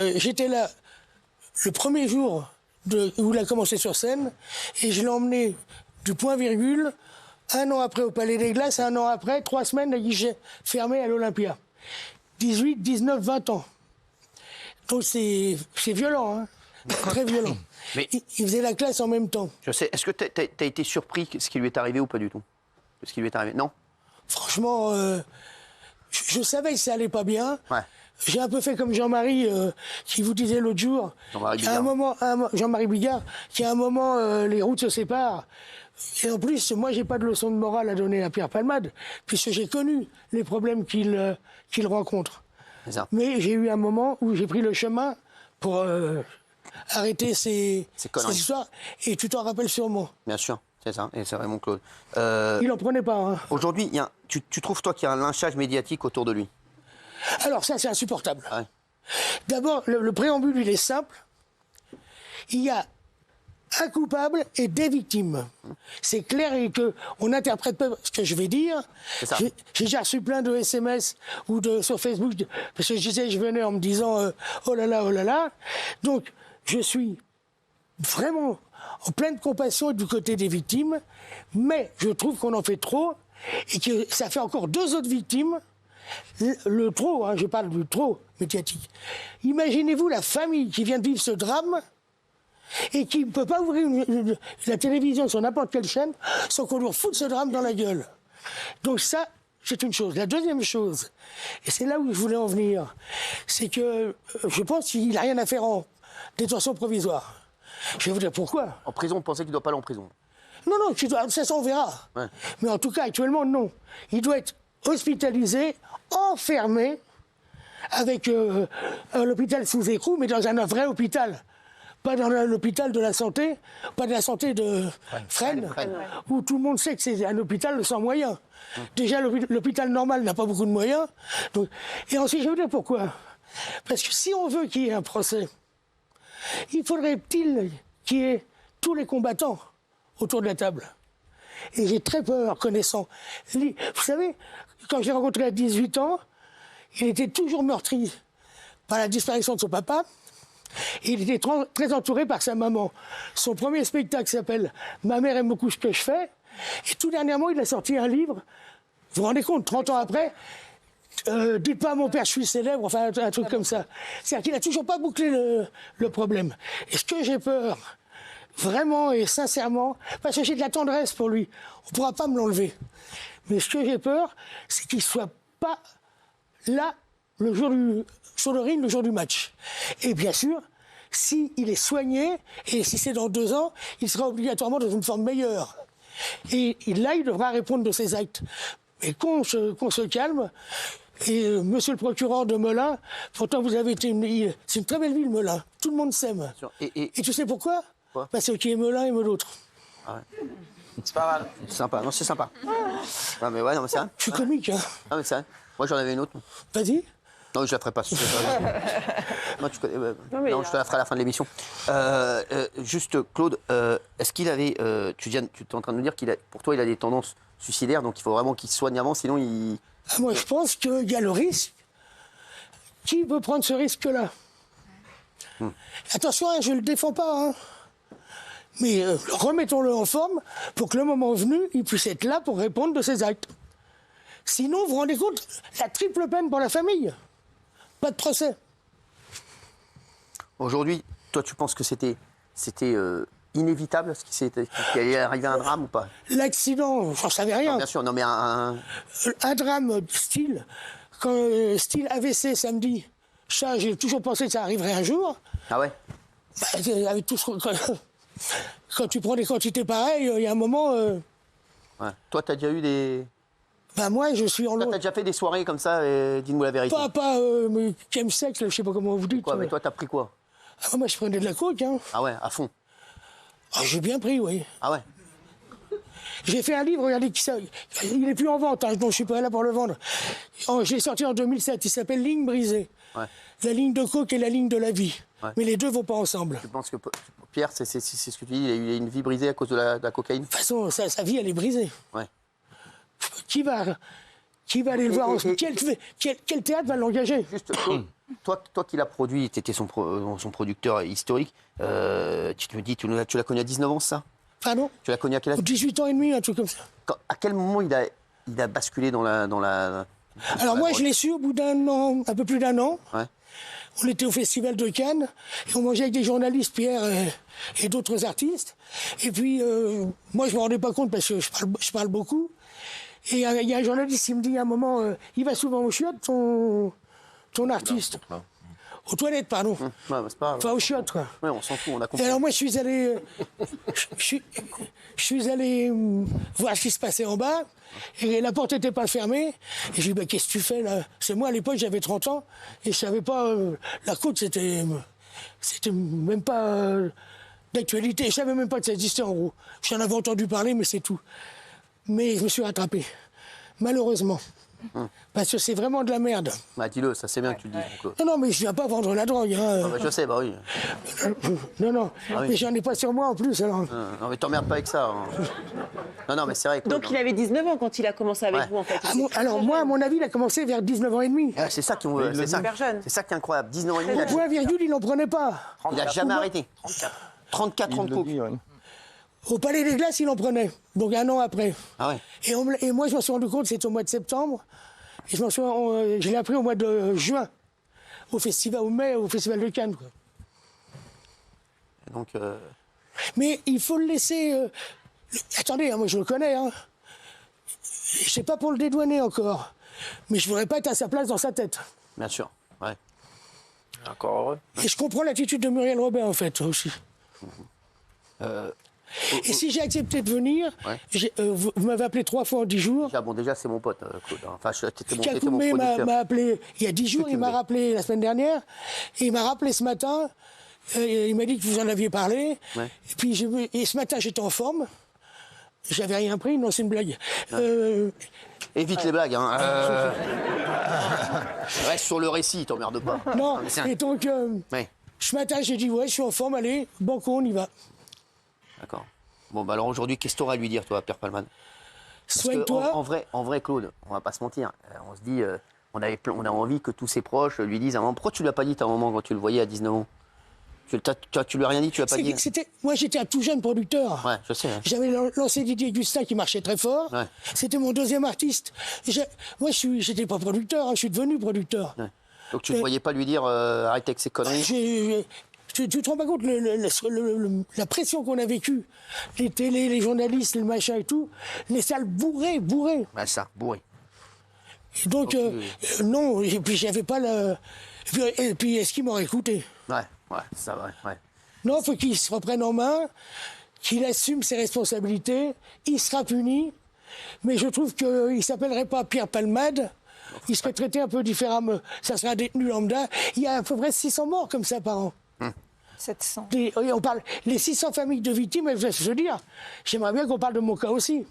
J'étais là le premier jour où il a commencé sur scène et je l'ai emmené du point-virgule, 1 an après au Palais des Glaces, 1 an après, 3 semaines, le guichet fermé à l'Olympia. 18, 19, 20 ans. Donc c'est violent, hein. Très violent. Mais il faisait la classe en même temps. je sais, est-ce que t'as été surpris de ce qui lui est arrivé ou pas du tout? De ce qui lui est arrivé? Non? Franchement, je savais que ça allait pas bien. Ouais. J'ai un peu fait comme Jean-Marie, qui vous disait l'autre jour. Jean-Marie Bigard, qui à un moment, les routes se séparent. Et en plus, moi, j'ai pas de leçon de morale à donner à Pierre Palmade, puisque j'ai connu les problèmes qu'il rencontre. C'est ça. Mais j'ai eu un moment où j'ai pris le chemin pour arrêter ces histoires. Et tu t'en rappelles sûrement. Bien sûr, c'est ça. Et c'est vraiment Claude. Il en prenait pas. Hein. Aujourd'hui, tu trouves, toi, qu'il y a un lynchage médiatique autour de lui? Alors ça, c'est insupportable. Ouais. D'abord, le préambule, il est simple. Il y a un coupable et des victimes. C'est clair et qu'on n'interprète pas ce que je vais dire. J'ai déjà reçu plein de SMS ou sur Facebook, parce que je venais en me disant oh là là, oh là là. Donc, je suis vraiment en pleine compassion du côté des victimes, mais je trouve qu'on en fait trop et que ça fait encore 2 autres victimes. Le trop, hein, je parle du trop médiatique. Imaginez-vous la famille qui vient de vivre ce drame et qui ne peut pas ouvrir la télévision sur n'importe quelle chaîne sans qu'on lui foute ce drame dans la gueule. Donc ça, c'est une chose. La deuxième chose, et c'est là où je voulais en venir, c'est que je pense qu'il n'a rien à faire en détention provisoire. Je vais vous dire pourquoi. En prison, on pensait qu'il ne doit pas aller en prison. Non, ça on verra. Ouais. Mais en tout cas, actuellement, non. Il doit être hospitalisé, enfermé, avec l'hôpital sous écrou, mais dans un vrai hôpital. Pas dans l'hôpital de la santé, pas de la santé de Fresnes, où tout le monde sait que c'est un hôpital sans moyens. Déjà, l'hôpital normal n'a pas beaucoup de moyens. Donc, et ensuite, je vais vous dire pourquoi. Parce que si on veut qu'il y ait un procès, il faudrait-il qu'il y ait tous les combattants autour de la table. Et j'ai très peur, connaissant. Vous savez, quand j'ai rencontré à 18 ans, il était toujours meurtri par la disparition de son papa. Et il était très entouré par sa maman. Son premier spectacle s'appelle « Ma mère aime beaucoup ce que je fais ». Et tout dernièrement, il a sorti un livre. Vous vous rendez compte, 30 ans après, dites pas à mon père je suis célèbre, enfin un truc comme ça. C'est-à-dire qu'il n'a toujours pas bouclé le problème. Et ce que j'ai peur, vraiment et sincèrement, parce que j'ai de la tendresse pour lui, on ne pourra pas me l'enlever. Mais ce que j'ai peur, c'est qu'il ne soit pas là sur le ring le jour du match. Et bien sûr, s'il est soigné, et si c'est dans 2 ans, il sera obligatoirement dans une forme meilleure. Et là, il devra répondre de ses actes. Mais qu'on se calme. Et monsieur le procureur de Melun, pourtant vous avez été c'est une très belle ville, Melun. Tout le monde s'aime. Et tu sais pourquoi? Parce qu'il y a Melun et Melun. Ah ouais. C'est pas mal. C'est sympa. Non, c'est sympa. Non, mais ouais, non, mais c'est vrai. Je suis comique, hein. Non, mais c'est vrai. Moi, j'en avais une autre. Vas-y. Non, je la ferai pas. Moi, non, je te la ferai à la fin de l'émission. Juste, Claude, est-ce qu'il avait... tu es en train de nous dire qu'il pour toi, il a des tendances suicidaires, donc il faut vraiment qu'il se soigne avant, sinon il... Moi, je pense qu'il y a le risque. Qui veut prendre ce risque-là? Attention, hein, je ne le défends pas. Hein. Mais remettons-le en forme pour que le moment venu, il puisse être là pour répondre de ses actes. Sinon, vous vous rendez compte, la triple peine pour la famille. Pas de procès. Aujourd'hui, toi, tu penses que c'était inévitable, qu'il allait arriver un drame ou pas? L'accident, j'en savais rien. Non, bien sûr, non, mais un drame style AVC samedi, ça, j'ai toujours pensé que ça arriverait un jour. Ah ouais? Avec tout quand tu prends des quantités pareilles, il y a un moment... Ouais. Toi, tu as déjà eu des... moi, je suis en... Toi, tu as déjà fait des soirées comme ça, dis-nous la vérité. Pas chemsex, je sais pas comment vous dites. Quoi, mais toi, t'as pris quoi? Moi, je prenais de la coke, hein. Ah ouais, à fond. J'ai bien pris, oui. Ah ouais? J'ai fait un livre, regardez, il n'est plus en vente, hein, donc je suis pas là pour le vendre. Je l'ai sorti en 2007, il s'appelle Ligne brisée. Ouais. La ligne de coke et la ligne de la vie. Ouais. Mais les deux vont pas ensemble. Tu penses que Pierre, c'est ce que tu dis, il a eu une vie brisée à cause de la cocaïne? De toute façon, sa vie, elle est brisée. Ouais. Qui va aller le voir? Quel théâtre va l'engager? Juste, toi qui l'as produit, tu étais son producteur historique, tu me dis, tu l'as connu à 19 ans, ça? Pardon? Tu l'as connu à quel âge? 18 ans et demi, un truc comme ça. À quel moment il a basculé dans la Alors moi, je l'ai su au bout d'un an, un peu plus d'un an. Ouais. On était au Festival de Cannes, et on mangeait avec des journalistes, Pierre et d'autres artistes. Et puis, moi, je ne me rendais pas compte parce que je parle beaucoup. Et il y a un journaliste qui me dit à un moment, il va souvent aux chiottes, ton artiste. Non. Aux toilettes, pardon. Ouais, c'est pas... Enfin, aux chiottes, quoi. Ouais, on s'en fout, on a compris. Et alors moi, je suis allé voir ce qui se passait en bas, et la porte n'était pas fermée. Et je lui dis, bah, qu'est-ce que tu fais là? C'est moi, à l'époque, j'avais 30 ans, et je savais pas, la côte, c'était même pas d'actualité. Je savais même pas que ça existait, en gros. J'en avais entendu parler, mais c'est tout. Mais je me suis rattrapé, malheureusement. Parce que c'est vraiment de la merde. Bah, dis-le, ça c'est bien que tu le dises, Claude. Non, mais je viens pas vendre la drogue. Hein. Ah, bah, je sais, bah oui. Non, Ah oui. mais j'en ai pas sur moi en plus. Alors. Non, mais t'emmerdes pas avec ça. Hein. Non, mais c'est vrai. Claude, Donc il avait 19 ans quand il a commencé avec vous, en fait. Alors moi, à mon avis, il a commencé vers 19 ans et demi. ah, c'est ça qui est jeune. incroyable. 19 ans et demi. Point virgule, il n'en prenait pas. Il n'a jamais arrêté. 34 ans de coke. Au Palais des Glaces, il en prenait. Donc un an après. Ah ouais. Et moi, je m'en suis rendu compte, c'était au mois de septembre. Et je l'ai appris au mois de juin, au Festival de Cannes. Quoi. Donc, Mais il faut le laisser... Attendez, hein, moi je le connais. Hein. Je sais pas pour le dédouaner encore. Mais je voudrais pas être à sa place dans sa tête. bien sûr. Ouais. Encore heureux. Et je comprends l'attitude de Muriel Robin, en fait, aussi. Et si j'ai accepté de venir, Ouais. vous m'avez appelé 3 fois en 10 jours. Déjà, c'est mon pote, Claude. Enfin, t'étais mon Kakoumé producteur. m'a appelé il y a 10 jours, il m'a Kakoumé. rappelé la semaine dernière, et il m'a rappelé ce matin, il m'a dit que vous en aviez parlé, Ouais. et puis ce matin j'étais en forme, j'avais rien pris, non c'est une blague. Évite les blagues, hein. Reste sur le récit, t'emmerdes pas. Non, mais c'est un- et donc Ouais, ce matin j'ai dit ouais je suis en forme, allez, banco on y va. d'accord. Bon, bah alors aujourd'hui, qu'est-ce que t'auras à lui dire, toi, Pierre Palmade? Parce que Soigne-toi. en vrai, Claude, on va pas se mentir. On se dit, on a envie que tous ses proches lui disent à un moment, pourquoi tu lui as pas dit à un moment quand tu le voyais à 19 ans? Tu lui as rien dit, tu lui as pas dit? Moi j'étais un tout jeune producteur. Ouais, je sais. Hein. J'avais lancé Didier Gustin qui marchait très fort. Ouais. C'était mon deuxième artiste. Moi, j'étais pas producteur, hein, je suis devenu producteur. Ouais. Donc tu ne voyais pas lui dire arrête avec ces conneries? Tu te rends pas compte la pression qu'on a vécue, les télés, les journalistes, le machin et tout, les salles bourrées. Ouais, ça, bourré. Et donc, non, et puis j'avais pas le... Et puis est-ce qu'il m'aurait écouté? Ouais, ça va, ouais. Non, faut qu'il se reprenne en main, qu'il assume ses responsabilités, il sera puni, mais je trouve qu'il ne s'appellerait pas Pierre Palmade, il serait traité un peu différemment, ça serait un détenu lambda. Il y a à peu près 600 morts comme ça par an. 700. On parle les 600 familles de victimes, je veux dire, j'aimerais bien qu'on parle de mon cas aussi.